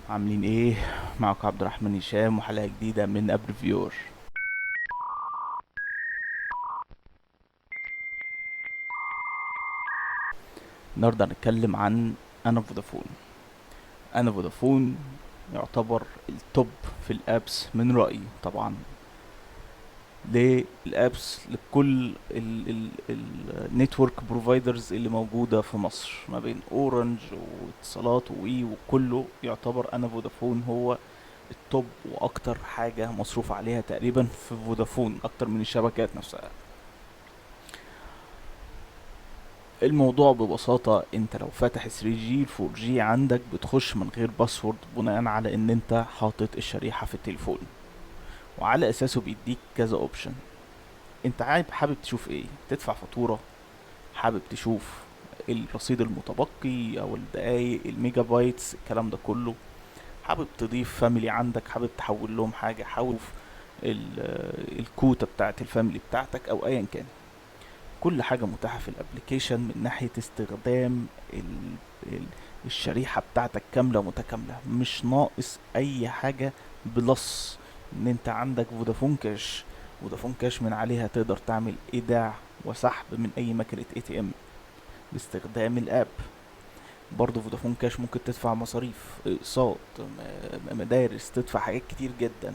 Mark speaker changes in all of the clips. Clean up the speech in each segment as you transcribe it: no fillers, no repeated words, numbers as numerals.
Speaker 1: عاملين ايه؟ معكم عبد الرحمن هشام وحلقة جديدة من ابريفيور. النهاردة هنتكلم عن انا فودافون. انا فودافون يعتبر التوب في الابس من رأيي طبعا. للابس لكل النتورك بروفايدرز اللي موجودة في مصر ما بين اورنج واتصالات ووي وكله، يعتبر انا فودافون هو التوب واكتر حاجة مصروف عليها تقريبا في فودافون اكتر من الشبكات نفسها. الموضوع ببساطة انت لو فاتح 3G 4G عندك بتخش من غير باسورد بناء على ان انت حاطط الشريحة في التليفون، وعلى اساسه بيديك كذا اوبشن. انت حابب تشوف ايه؟ تدفع فاتورة؟ حابب تشوف الرصيد المتبقي او الدقايق الميجا بايتس الكلام ده كله؟ حابب تضيف فاميلي عندك؟ حابب تحول لهم حاجة؟ حابب الكوتة بتاعت الفاميلي بتاعتك او ايا كان؟ كل حاجة متاحة في الابليكيشن من ناحية استخدام ال... ال... الشريحة بتاعتك كاملة متكاملة، مش ناقص اي حاجة. بلس ان انت عندك فودافون كاش. فودافون كاش من عليها تقدر تعمل ايداع وسحب من اي ماكينة اي تي ام باستخدام الاب. برضه فودافون كاش ممكن تدفع مصاريف اقساط، مدارس، تدفع حاجات كتير جدا،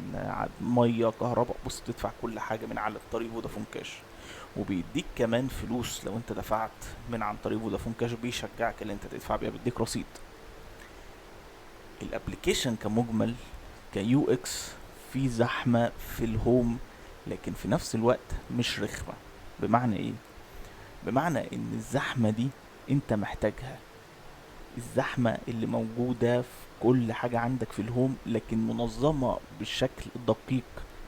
Speaker 1: ميه، كهرباء، بص تدفع كل حاجة من على طريق فودافون كاش. وبيديك كمان فلوس لو انت دفعت من عن طريق فودافون كاش، بيشجعك ان انت تدفع بيها، بيديك رصيد. الابليكيشن كمجمل كيو اكس في زحمة في الهوم، لكن في نفس الوقت مش رخمة. بمعنى ايه؟ بمعنى ان الزحمة دي انت محتاجها، الزحمة اللي موجودة في كل حاجة عندك في الهوم، لكن منظمة بالشكل دقيق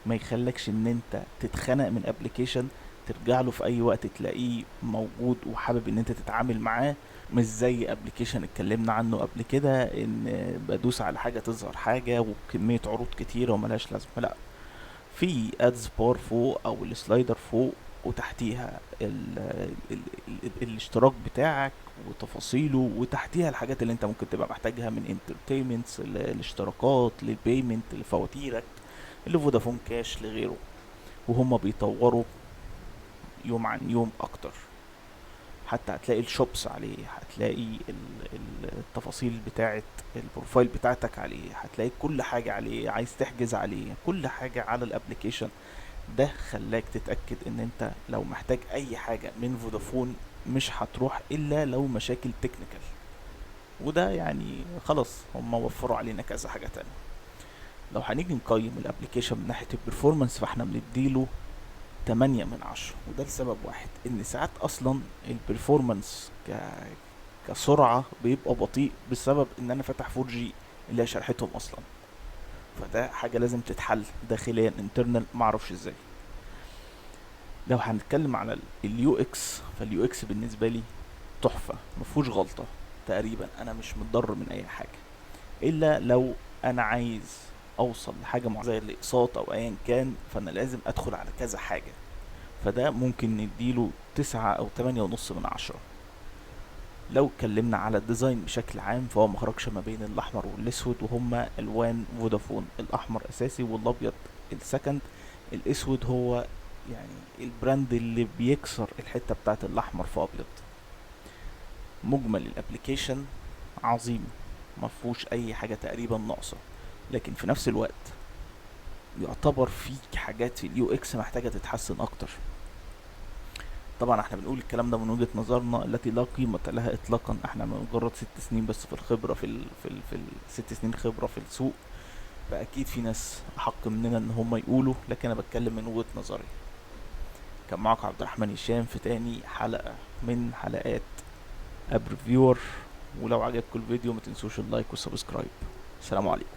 Speaker 1: ما يخلكش ان انت تتخنق من ابلكيشن ترجع له في اي وقت تلاقيه موجود وحابب ان انت تتعامل معاه. مش زي ابلكيشن اتكلمنا عنه قبل كده ان بدوس على حاجة تظهر حاجة وكمية عروض كتيرة وملهاش لازمة. لا، في ادز بار فوق او السلايدر فوق، وتحتيها الاشتراك بتاعك وتفاصيله، وتحتيها الحاجات اللي انت ممكن تبقى محتاجها من انترتينمنتس، الاشتراكات، للبيمنت، لفواتيرك، لفودافون كاش، لغيره. وهم بيطوروا يوم عن يوم اكتر. حتى هتلاقي الشوبس عليه، هتلاقي التفاصيل بتاعه البروفايل بتاعتك عليه، هتلاقي كل حاجة عليه، عايز تحجز عليه كل حاجة على الابليكيشن. ده خلاك تتأكد ان انت لو محتاج اي حاجة من فودافون مش هتروح الا لو مشاكل تكنيكال. وده يعني خلاص هم وفروا علينا كذا حاجة تانية. لو هنيجي نقيم الابليكيشن من ناحية البرفورمانس فاحنا بنديله 8 من 10، وده لسبب واحد، ان ساعات اصلا البرفورمانس كسرعة بيبقى بطيء بسبب ان انا فاتح 4G اللي هي شرحتهم اصلا. فده حاجة لازم تتحل داخليا انترنال، معرفش ازاي. لو هنتكلم على اليو اكس، فاليو اكس بالنسبه لي تحفه، مفهوش غلطه تقريبا. انا مش متضرر من اي حاجه، الا لو انا عايز اوصل لحاجه معينه زي الاقساط او ايا كان، فانا لازم ادخل على كذا حاجه. فده ممكن نديله 9 أو 8.5 من 10. لو اتكلمنا على الديزاين بشكل عام فهو مخرجش ما بين الاحمر والاسود، وهما الوان فودافون، الاحمر اساسي والابيض السكند. الاسود هو يعني البراند اللي بيكسر الحتة بتاعت الاحمر في ابيض. مجمل الابليكيشن عظيم، مفهوش اي حاجة تقريبا ناقصة، لكن في نفس الوقت يعتبر في حاجات في اليو اكس محتاجة تتحسن اكتر. طبعا احنا بنقول الكلام ده من وجهة نظرنا التي لا قيمة لها اطلاقا، احنا مجرد 6 سنين بس في الخبرة في 6 سنين خبرة في السوق. فاكيد في ناس احق مننا ان هم يقولوا، لكن انا بتكلم من وجهة نظري. كان معاكم عبد الرحمن هشام في تاني حلقة من حلقات ابريفيور. ولو عجبكم الفيديو ما تنسوش اللايك والسبسكرايب. السلام عليكم.